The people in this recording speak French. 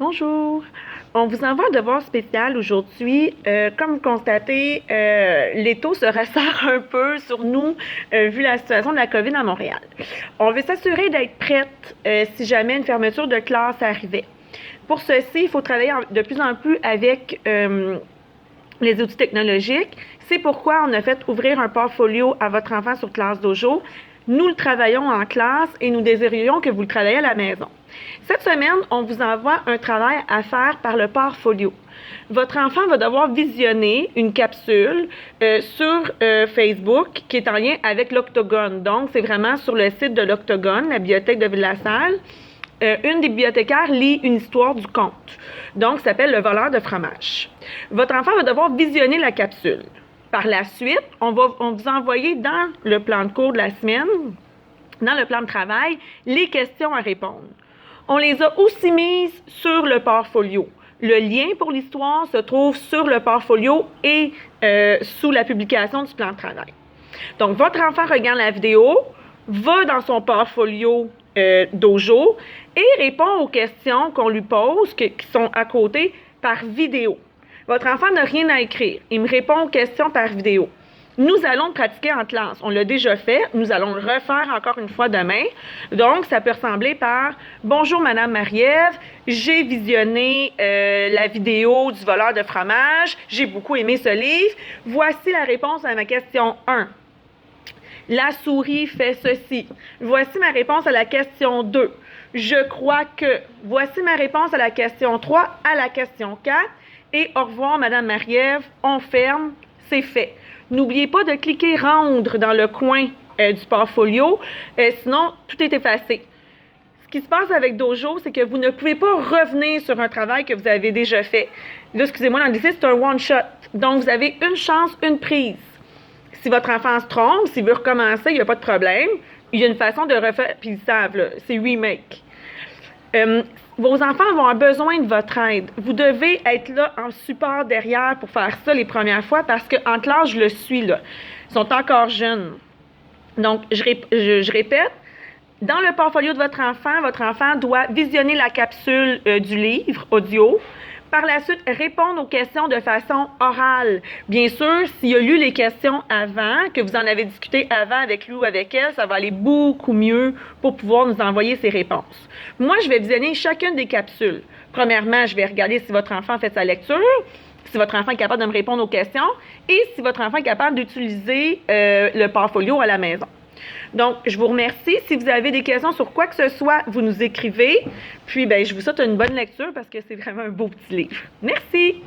Bonjour. On vous envoie un devoir spécial aujourd'hui. Comme vous constatez, les taux se resserrent un peu sur nous vu la situation de la COVID à Montréal. On veut s'assurer d'être prête si jamais une fermeture de classe arrivait. Pour ceci, il faut travailler de plus en plus avec les outils technologiques. C'est pourquoi on a fait ouvrir un portfolio à votre enfant sur Classe Dojo. Nous le travaillons en classe et nous désirions que vous le travailliez à la maison. Cette semaine, on vous envoie un travail à faire par le portfolio. Votre enfant va devoir visionner une capsule sur Facebook qui est en lien avec l'Octogone. Donc, c'est vraiment sur le site de l'Octogone, la bibliothèque de Ville-la-Salle. Une des bibliothécaires lit une histoire du conte. Donc, ça s'appelle Le voleur de fromage. Votre enfant va devoir visionner la capsule. Par la suite, on va vous envoyer dans le plan de cours de la semaine, dans le plan de travail, les questions à répondre. On les a aussi mises sur le portfolio. Le lien pour l'histoire se trouve sur le portfolio et sous la publication du plan de travail. Donc, votre enfant regarde la vidéo, va dans son portfolio Dojo et répond aux questions qu'on lui pose, qui sont à côté, par vidéo. Votre enfant n'a rien à écrire. Il me répond aux questions par vidéo. Nous allons le pratiquer en classe. On l'a déjà fait. Nous allons le refaire encore une fois demain. Donc, ça peut ressembler par « Bonjour, Madame Marie-Ève. J'ai visionné la vidéo du voleur de fromage. J'ai beaucoup aimé ce livre. Voici la réponse à ma question 1. La souris fait ceci. Voici ma réponse à la question 2. Je crois que. Voici ma réponse à la question 3, à la question 4. Et au revoir, Madame Marie-Ève. On ferme. C'est fait. N'oubliez pas de cliquer rendre dans le coin du portfolio, sinon tout est effacé. Ce qui se passe avec Dojo, c'est que vous ne pouvez pas revenir sur un travail que vous avez déjà fait. Là, excusez-moi, dans l'anglais, c'est un one-shot. Donc, vous avez une chance, une prise. Si votre enfant se trompe, s'il veut recommencer, il n'y a pas de problème. Il y a une façon de refaire, puis ils savent, là, c'est remake. Vos enfants vont avoir besoin de votre aide. Vous devez être là en support derrière pour faire ça les premières fois parce qu'en classe, je le suis là. Ils sont encore jeunes. Donc, je répète, dans le portfolio de votre enfant doit visionner la capsule du livre audio. Par la suite, répondre aux questions de façon orale. Bien sûr, s'il a lu les questions avant, que vous en avez discuté avant avec lui ou avec elle, ça va aller beaucoup mieux pour pouvoir nous envoyer ses réponses. Moi, je vais visionner chacune des capsules. Premièrement, je vais regarder si votre enfant fait sa lecture, si votre enfant est capable de me répondre aux questions et si votre enfant est capable d'utiliser le portfolio à la maison. Donc, je vous remercie. Si vous avez des questions sur quoi que ce soit, vous nous écrivez. Puis, je vous souhaite une bonne lecture parce que c'est vraiment un beau petit livre. Merci!